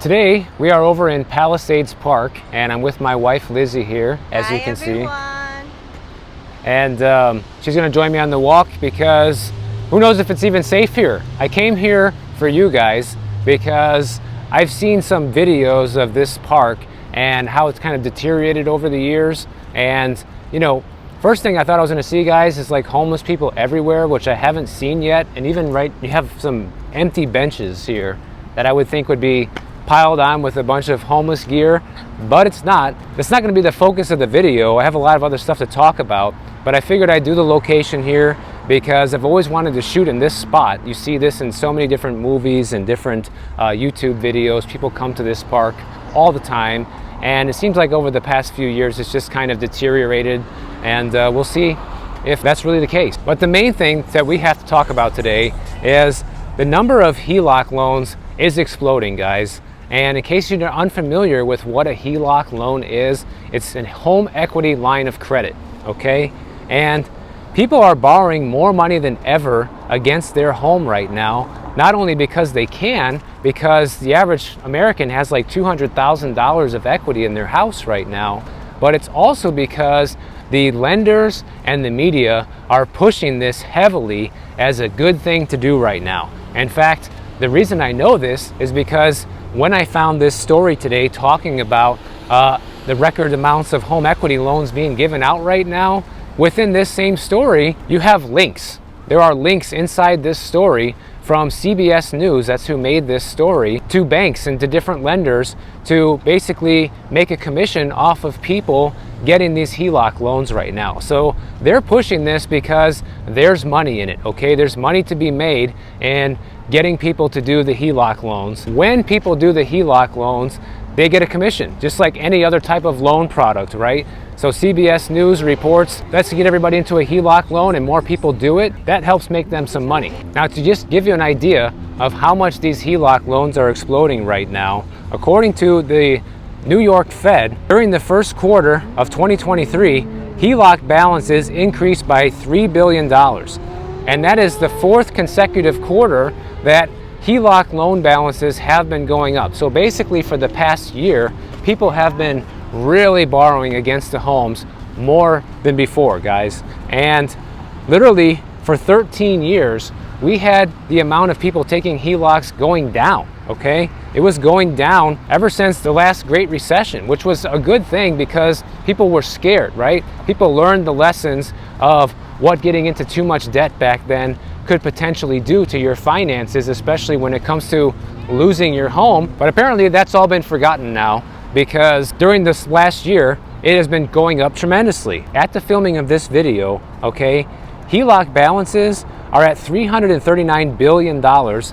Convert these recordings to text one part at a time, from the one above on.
Today we are over in Palisades Park and I'm with my wife Lizzie here, as you can everyone. see. And she's going to join me on the walk because who knows if it's even safe here. I came here for you guys because I've seen some videos of this park and how it's kind of deteriorated over the years. And you know, first thing I thought I was going to see, guys, is like homeless people everywhere, which I haven't seen yet. And even you have some empty benches here that I would think would be piled on with a bunch of homeless gear, but it's not. It's not going to be the focus of the video. I have a lot of other stuff to talk about, but I figured I'd do the location here because I've always wanted to shoot in this spot. You see this in so many different movies and different YouTube videos. People come to this park all the time, and it seems like over the past few years it's just kind of deteriorated, and we'll see if that's really the case. But the main thing that we have to talk about today is the number of HELOC loans is exploding, guys. And in case you're unfamiliar with what a HELOC loan is, it's a home equity line of credit, okay? And people are borrowing more money than ever against their home right now, not only because they can, because the average American has like $200,000 of equity in their house right now, but it's also because the lenders and the media are pushing this heavily as a good thing to do right now. In fact, the reason I know this is because when I found this story today talking about the record amounts of home equity loans being given out right now, within this same story, you have links. There are links inside this story from CBS News, that's who made this story, to banks and to different lenders to basically make a commission off of people getting these HELOC loans right now. So they're pushing this because there's money in it, okay? There's money to be made in getting people to do the HELOC loans. When people do the HELOC loans, they get a commission, just like any other type of loan product, right? So CBS News reports, let's get everybody into a HELOC loan and more people do it. That helps make them some money. Now, to just give you an idea of how much these HELOC loans are exploding right now, according to the New York Fed, during the first quarter of 2023, HELOC balances increased by $3 billion. And that is the fourth consecutive quarter that HELOC loan balances have been going up. So basically for the past year, people have been really borrowing against the homes more than before, guys. And literally for 13 years, we had the amount of people taking HELOCs going down, okay? It was going down ever since the last Great Recession, which was a good thing because people were scared, right? People learned the lessons of what getting into too much debt back then could potentially do to your finances, especially when it comes to losing your home. But apparently that's all been forgotten now because during this last year, it has been going up tremendously. At the filming of this video, okay, HELOC balances are at $339 billion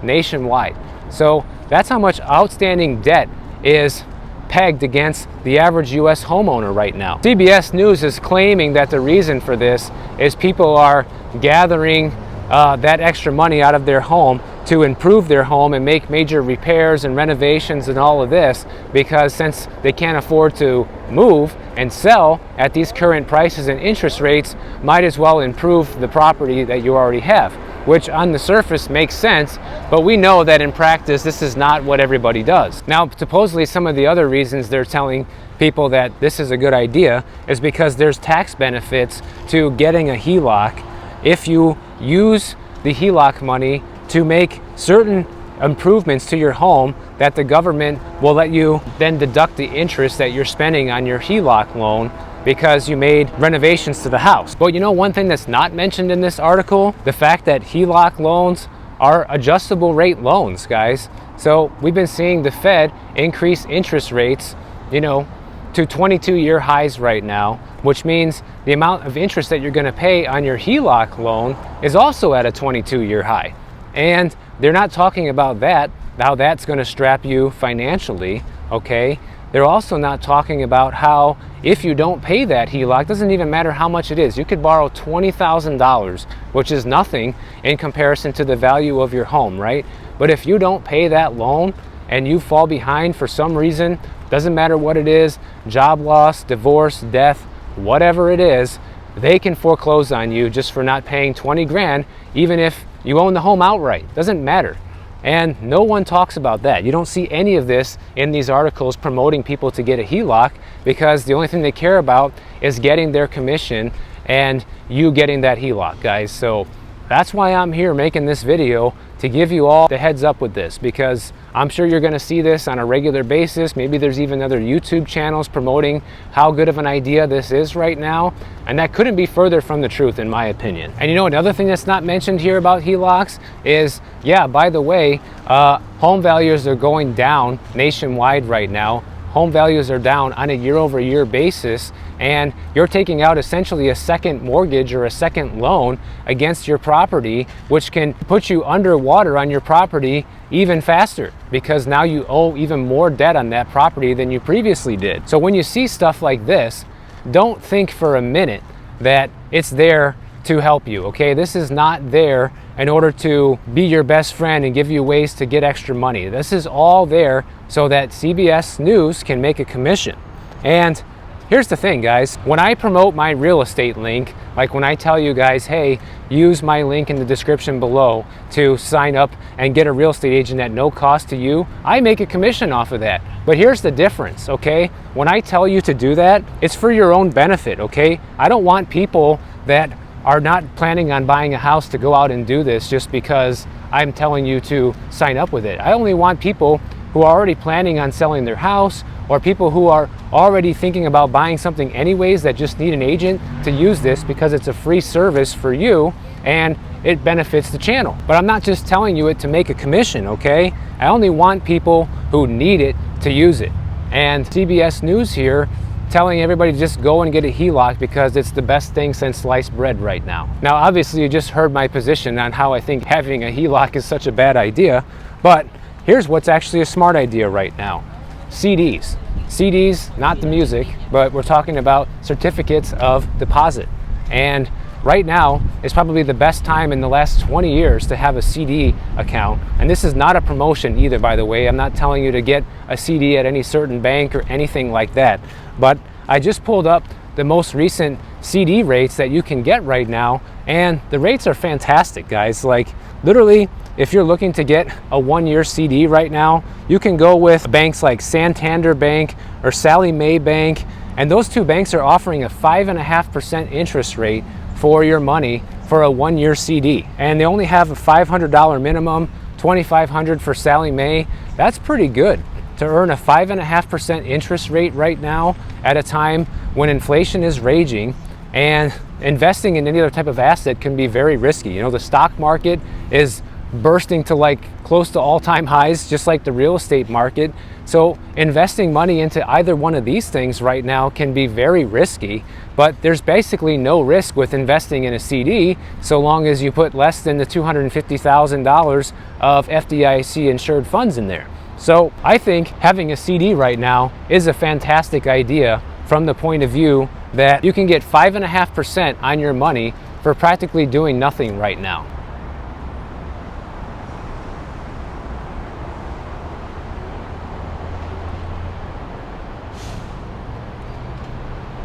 nationwide. So that's how much outstanding debt is pegged against the average US homeowner right now. CBS News is claiming that the reason for this is people are gathering that extra money out of their home to improve their home and make major repairs and renovations and all of this, because since they can't afford to move and sell at these current prices and interest rates, might as well improve the property that you already have, which on the surface makes sense, but we know that in practice this is not what everybody does. Now, supposedly some of the other reasons they're telling people that this is a good idea is because there's tax benefits to getting a HELOC if you use the HELOC money to make certain improvements to your home that the government will let you then deduct the interest that you're spending on your HELOC loan because you made renovations to the house. But you know, one thing that's not mentioned in this article, the fact that HELOC loans are adjustable rate loans, guys. So we've been seeing the Fed increase interest rates, you know, to 22-year highs right now, which means the amount of interest that you're going to pay on your HELOC loan is also at a 22-year high. And they're not talking about that, how that's going to strap you financially, okay? They're also not talking about how if you don't pay that HELOC, doesn't even matter how much it is. You could borrow $20,000, which is nothing in comparison to the value of your home, right? But if you don't pay that loan and you fall behind for some reason, doesn't matter what it is, job loss, divorce, death, whatever it is, they can foreclose on you just for not paying 20 grand, even if you own the home outright. Doesn't matter. And no one talks about that. You don't see any of this in these articles promoting people to get a HELOC, because the only thing they care about is getting their commission and you getting that HELOC, guys. So that's why I'm here making this video, to give you all the heads up with this, because I'm sure you're going to see this on a regular basis. Maybe there's even other YouTube channels promoting how good of an idea this is right now, and that couldn't be further from the truth, in my opinion. And you know, another thing that's not mentioned here about HELOCs is, yeah, by the way, home values are going down nationwide right now. Home values are down on a year-over-year basis, and you're taking out essentially a second mortgage or a second loan against your property, which can put you underwater on your property even faster, because now you owe even more debt on that property than you previously did. So when you see stuff like this, don't think for a minute that it's there to help you, okay? This is not there in order to be your best friend and give you ways to get extra money. This is all there so that CBS News can make a commission. And here's the thing, guys. When I promote my real estate link, like when I tell you guys, hey, use my link in the description below to sign up and get a real estate agent at no cost to you, I make a commission off of that. But here's the difference, okay? When I tell you to do that, it's for your own benefit, okay? I don't want people that are not planning on buying a house to go out and do this just because I'm telling you to sign up with it. I only want people who are already planning on selling their house, or people who are already thinking about buying something anyways that just need an agent to use this, because it's a free service for you and it benefits the channel. But I'm not just telling you it to make a commission, okay? I only want people who need it to use it. And CBS News here telling everybody to just go and get a HELOC because it's the best thing since sliced bread right now. Now, obviously, you just heard my position on how I think having a HELOC is such a bad idea, but here's what's actually a smart idea right now. CDs. CDs, not the music, but we're talking about certificates of deposit. And right now is probably the best time in the last 20 years to have a CD account. And this is not a promotion either, by the way. I'm not telling you to get a CD at any certain bank or anything like that. But I just pulled up the most recent CD rates that you can get right now, and the rates are fantastic, guys. Like, literally, if you're looking to get a 1-year CD right now, you can go with banks like Santander Bank or Sallie Mae Bank, and those two banks are offering a 5.5% interest rate for your money for a 1-year CD. And they only have a $500 minimum, $2,500 for Sallie Mae. That's pretty good to earn a 5.5% interest rate right now at a time when inflation is raging, and investing in any other type of asset can be very risky. You know, the stock market is bursting to like close to all-time highs, just like the real estate market. So investing money into either one of these things right now can be very risky, but there's basically no risk with investing in a CD so long as you put less than the $250,000 of FDIC insured funds in there. So I think having a CD right now is a fantastic idea from the point of view that you can get 5.5% on your money for practically doing nothing right now.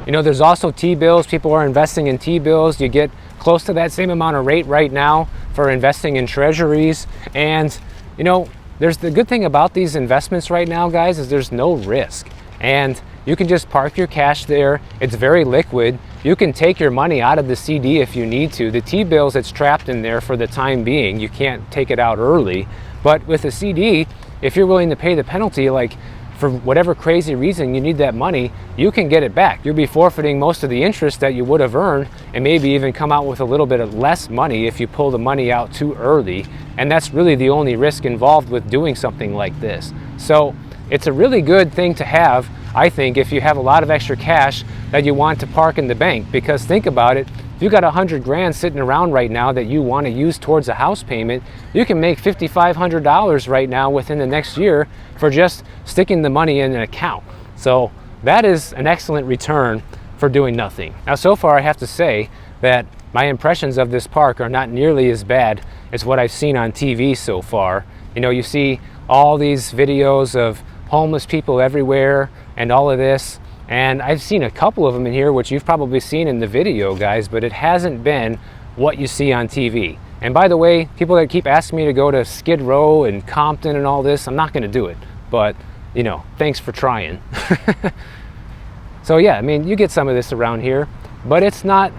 You know, there's also T-bills. People are investing in T-bills. You get close to that same amount of rate right now for investing in treasuries. And, you know, there's the good thing about these investments right now, guys, is there's no risk. And you can just park your cash there. It's very liquid. You can take your money out of the CD if you need to. The T-bills, it's trapped in there for the time being. You can't take it out early. But with a CD, if you're willing to pay the penalty, like for whatever crazy reason you need that money, you can get it back. You'll be forfeiting most of the interest that you would have earned, and maybe even come out with a little bit of less money if you pull the money out too early. And that's really the only risk involved with doing something like this. So it's a really good thing to have, I think, if you have a lot of extra cash that you want to park in the bank. Because think about it, if you got 100 grand sitting around right now that you want to use towards a house payment, you can make $5,500 right now within the next year for just sticking the money in an account. So that is an excellent return for doing nothing. Now, so far I have to say that my impressions of this park are not nearly as bad as what I've seen on TV so far. You know, you see all these videos of homeless people everywhere and all of this, and I've seen a couple of them in here, which you've probably seen in the video, guys, but it hasn't been what you see on TV. And by the way, people that keep asking me to go to Skid Row and Compton and all this, I'm not going to do it. But, you know, thanks for trying. So yeah, I mean, you get some of this around here, but it's not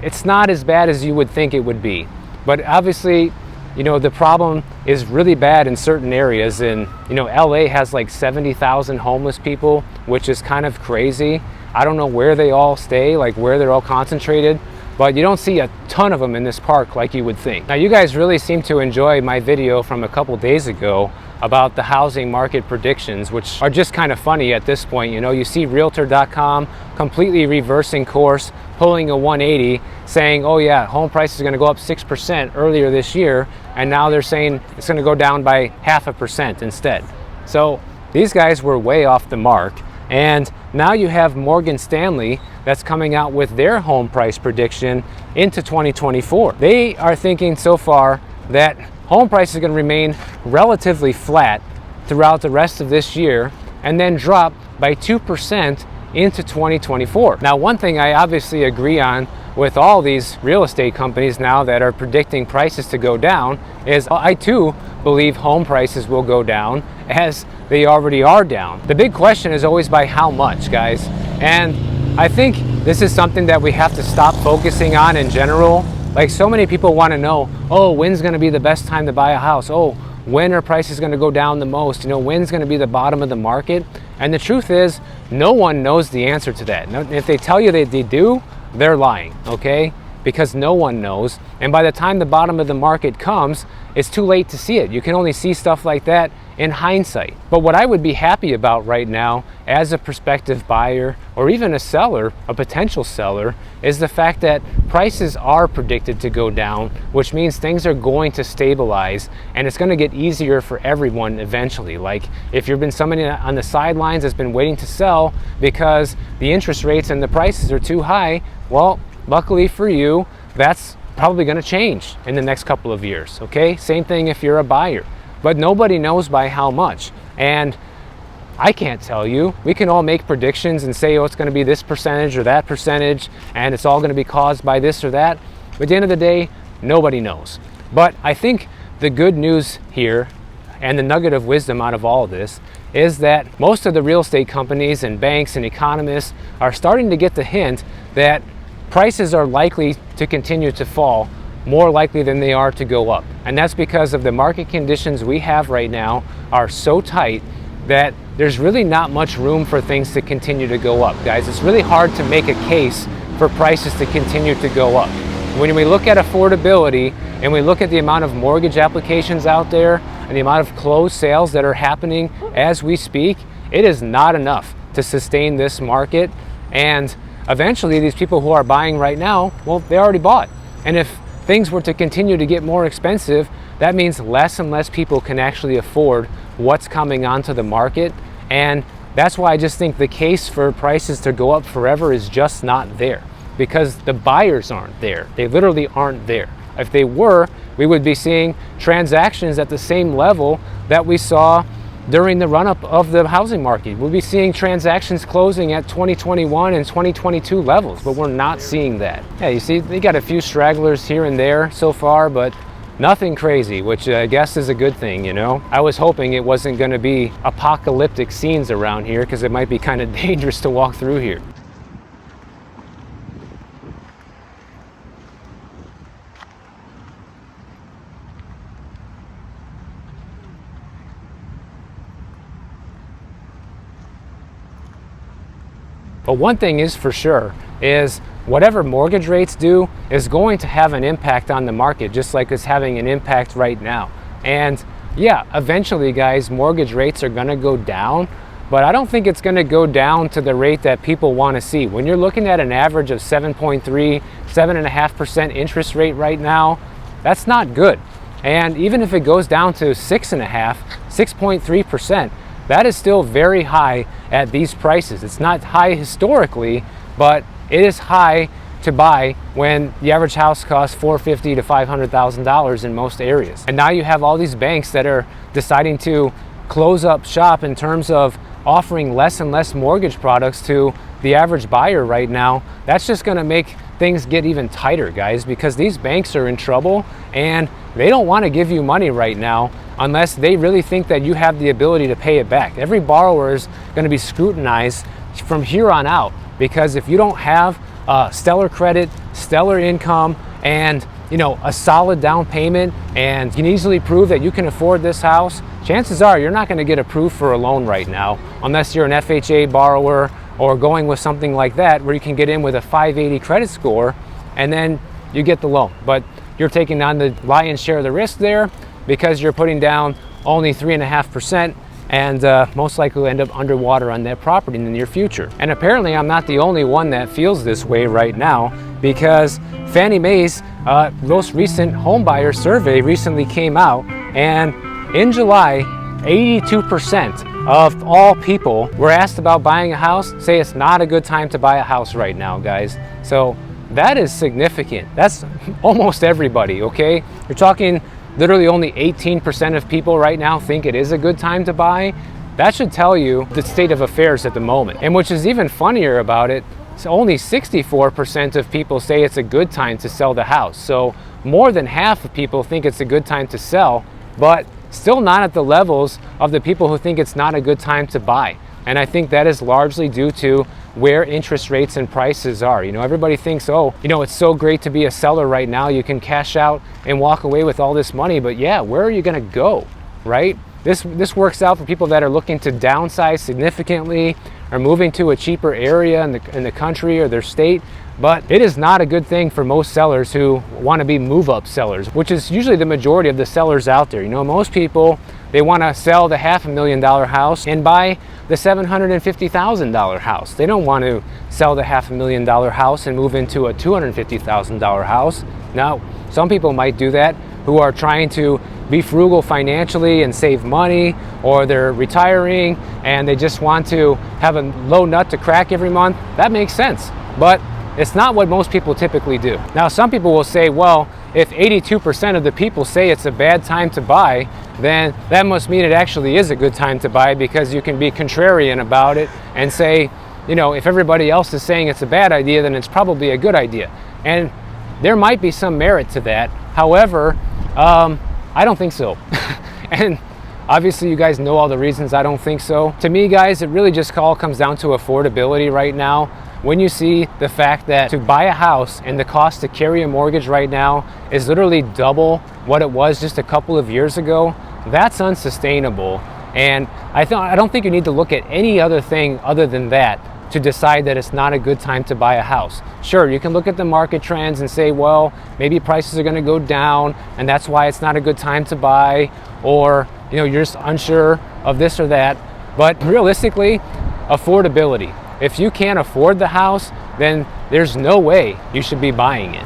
as bad as you would think it would be. But obviously, you know, the problem is really bad in certain areas. And, you know, LA has like 70,000 homeless people, which is kind of crazy. I don't know where they all stay, like where they're all concentrated, but you don't see a ton of them in this park like you would think. Now, you guys really seem to enjoy my video from a couple days ago about the housing market predictions, which are just kind of funny at this point. You know, you see Realtor.com completely reversing course, pulling a 180, saying, oh yeah, home prices are going to go up 6% earlier this year, and now they're saying it's going to go down by 0.5% instead. So these guys were way off the mark. And now you have Morgan Stanley that's coming out with their home price prediction into 2024. They are thinking so far that home prices are going to remain relatively flat throughout the rest of this year and then drop by 2% into 2024. Now, one thing I obviously agree on with all these real estate companies now that are predicting prices to go down is I too believe home prices will go down, as they already are down. The big question is always by how much, guys. And I think this is something that we have to stop focusing on in general. Like, so many people want to know, oh, when's going to be the best time to buy a house? Oh, when are prices going to go down the most? You know, when's going to be the bottom of the market? And the truth is, no one knows the answer to that. If they tell you that they do, they're lying, okay? Because no one knows. And by the time the bottom of the market comes, it's too late to see it. You can only see stuff like that in hindsight. But what I would be happy about right now as a prospective buyer or even a seller, a potential seller, is the fact that prices are predicted to go down, which means things are going to stabilize and it's going to get easier for everyone eventually. Like, if you've been somebody on the sidelines that's been waiting to sell because the interest rates and the prices are too high, well, luckily for you, that's probably going to change in the next couple of years, okay? Same thing if you're a buyer. But nobody knows by how much. And I can't tell you. We can all make predictions and say, oh, it's going to be this percentage or that percentage, and it's all going to be caused by this or that. But at the end of the day, nobody knows. But I think the good news here, and the nugget of wisdom out of all of this, is that most of the real estate companies and banks and economists are starting to get the hint that prices are likely to continue to fall, more likely than they are to go up. And that's because of the market conditions we have right now are so tight that there's really not much room for things to continue to go up, guys. It's really hard to make a case for prices to continue to go up. When we look at affordability and we look at the amount of mortgage applications out there and the amount of closed sales that are happening as we speak, it is not enough to sustain this market. And eventually these people who are buying right now, well, they already bought. And if things were to continue to get more expensive, that means less and less people can actually afford what's coming onto the market. And that's why I just think the case for prices to go up forever is just not there, because the buyers aren't there. They literally aren't there. If they were, we would be seeing transactions at the same level that we saw during the run-up of the housing market. We'll be seeing transactions closing at 2021 and 2022 levels, but we're not seeing that. Yeah, you see, they got a few stragglers here and there so far, but nothing crazy, which I guess is a good thing, you know? I was hoping it wasn't going to be apocalyptic scenes around here, because it might be kind of dangerous to walk through here. But one thing is for sure, is whatever mortgage rates do is going to have an impact on the market, just like it's having an impact right now. And yeah, eventually, guys, mortgage rates are going to go down, but I don't think it's going to go down to the rate that people want to see. When you're looking at an average of 7.3, 7.5% interest rate right now, that's not good. And even if it goes down to 6.5, 6.3%, that is still very high at these prices. It's not high historically, but it is high to buy when the average house costs $450,000 to $500,000 in most areas. And now you have all these banks that are deciding to close up shop in terms of offering less and less mortgage products to the average buyer right now. That's just going to make things get even tighter, guys, because these banks are in trouble and they don't want to give you money right now unless they really think that you have the ability to pay it back. Every borrower is going to be scrutinized from here on out, because if you don't have stellar credit, stellar income, and a solid down payment, and you can easily prove that you can afford this house, chances are you're not going to get approved for a loan right now unless you're an FHA borrower or going with something like that where you can get in with a 580 credit score and then you get the loan. But you're taking on the lion's share of the risk there because you're putting down only 3.5% and most likely end up underwater on that property in the near future. And apparently I'm not the only one that feels this way right now, because Fannie Mae's most recent home buyer survey recently came out, and in July, 82% of all people were asked about buying a house say it's not a good time to buy a house right now, guys. So that is significant. That's almost everybody, okay? You're talking literally only 18% of people right now think it is a good time to buy. That should tell you the state of affairs at the moment. And which is even funnier about it, so only 64% of people say it's a good time to sell the house. So more than half of people think it's a good time to sell, but still not at the levels of the people who think it's not a good time to buy. And I think that is largely due to where interest rates and prices are. Everybody thinks, oh, it's so great to be a seller right now. You can cash out and walk away with all this money. But yeah, where are you going to go, right? This works out for people that are looking to downsize significantly or moving to a cheaper area in the country or their state. But it is not a good thing for most sellers who want to be move-up sellers, which is usually the majority of the sellers out there. Most people, they want to sell the $500,000 house and buy the $750,000 house. They don't want to sell the $500,000 house and move into a $250,000 house. Now, some people might do that who are trying to be frugal financially and save money, or they're retiring and they just want to have a low nut to crack every month. That makes sense, but it's not what most people typically do. Now, some people will say, well, if 82% of the people say it's a bad time to buy, then that must mean it actually is a good time to buy, because you can be contrarian about it and say, if everybody else is saying it's a bad idea, then it's probably a good idea. And there might be some merit to that. However, I don't think so. And obviously you guys know all the reasons I don't think so. To me, guys, it really just all comes down to affordability right now. When you see the fact that to buy a house and the cost to carry a mortgage right now is literally double what it was just a couple of years ago, that's unsustainable. And I don't think you need to look at any other thing other than that to decide that it's not a good time to buy a house. Sure, you can look at the market trends and say, well, maybe prices are going to go down and that's why it's not a good time to buy, or you're just unsure of this or that. But realistically, affordability. If you can't afford the house, then there's no way you should be buying it.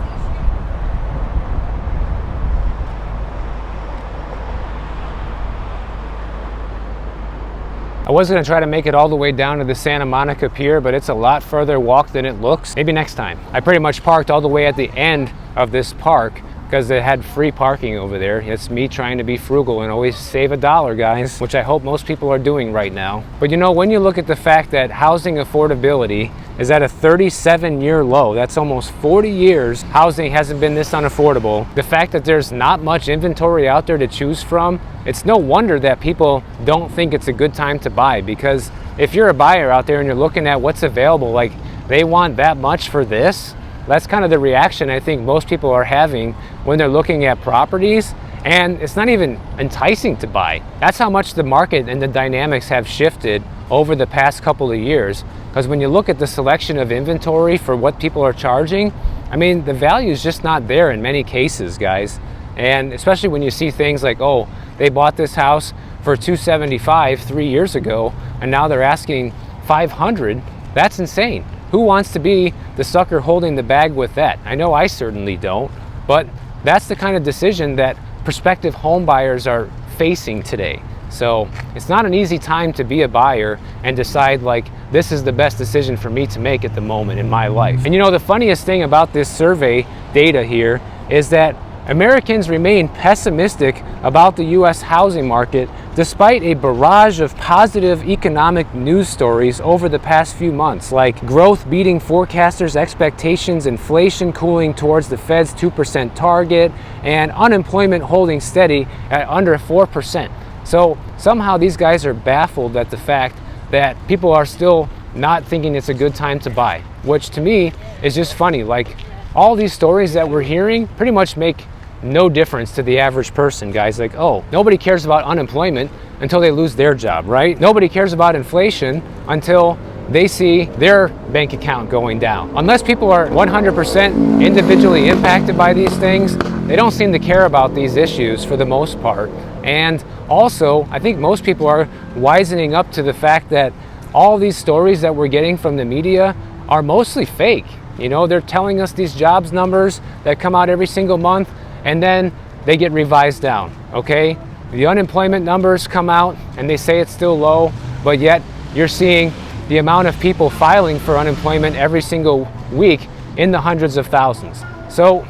I was going to try to make it all the way down to the Santa Monica Pier, but it's a lot further walk than it looks. Maybe next time. I pretty much parked all the way at the end of this park because they had free parking over there. It's me trying to be frugal and always save $1, guys, which I hope most people are doing right now. But when you look at the fact that housing affordability is at a 37-year low, that's almost 40 years housing hasn't been this unaffordable. The fact that there's not much inventory out there to choose from, it's no wonder that people don't think it's a good time to buy, because if you're a buyer out there and you're looking at what's available, like they want that much for this, that's kind of the reaction I think most people are having when they're looking at properties, and it's not even enticing to buy. That's how much the market and the dynamics have shifted over the past couple of years. Because when you look at the selection of inventory for what people are charging, I mean, the value is just not there in many cases, guys. And especially when you see things like, oh, they bought this house for $275 3 years ago, and now they're asking $500. That's insane. Who wants to be the sucker holding the bag with that? I know I certainly don't, but that's the kind of decision that prospective home buyers are facing today. So it's not an easy time to be a buyer and decide like, this is the best decision for me to make at the moment in my life. And the funniest thing about this survey data here is that Americans remain pessimistic about the U.S. housing market despite a barrage of positive economic news stories over the past few months, like growth beating forecasters' expectations, inflation cooling towards the Fed's 2% target, and unemployment holding steady at under 4%. So somehow these guys are baffled at the fact that people are still not thinking it's a good time to buy, which to me is just funny. Like, all these stories that we're hearing pretty much make no difference to the average person, guys. Like, oh, nobody cares about unemployment until they lose their job, right? Nobody cares about inflation until they see their bank account going down. Unless people are 100% individually impacted by these things, they don't seem to care about these issues for the most part. And also, I think most people are wisening up to the fact that all these stories that we're getting from the media are mostly fake. You know, they're telling us these jobs numbers that come out every single month, and then they get revised down, okay? The unemployment numbers come out and they say it's still low, but yet you're seeing the amount of people filing for unemployment every single week in the hundreds of thousands. So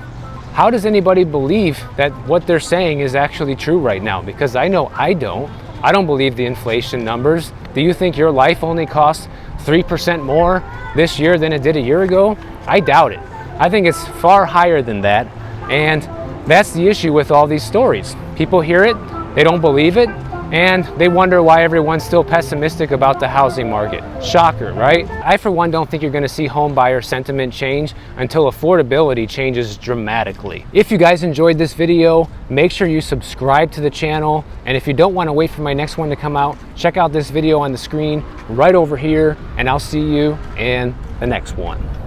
how does anybody believe that what they're saying is actually true right now? Because I know I don't. I don't believe the inflation numbers. Do you think your life only costs 3% more this year than it did a year ago? I doubt it. I think it's far higher than that. And that's the issue with all these stories. People hear it, they don't believe it, and they wonder why everyone's still pessimistic about the housing market. Shocker, right? I, for one, don't think you're going to see home buyer sentiment change until affordability changes dramatically. If you guys enjoyed this video, make sure you subscribe to the channel. And if you don't want to wait for my next one to come out, check out this video on the screen right over here, and I'll see you in the next one.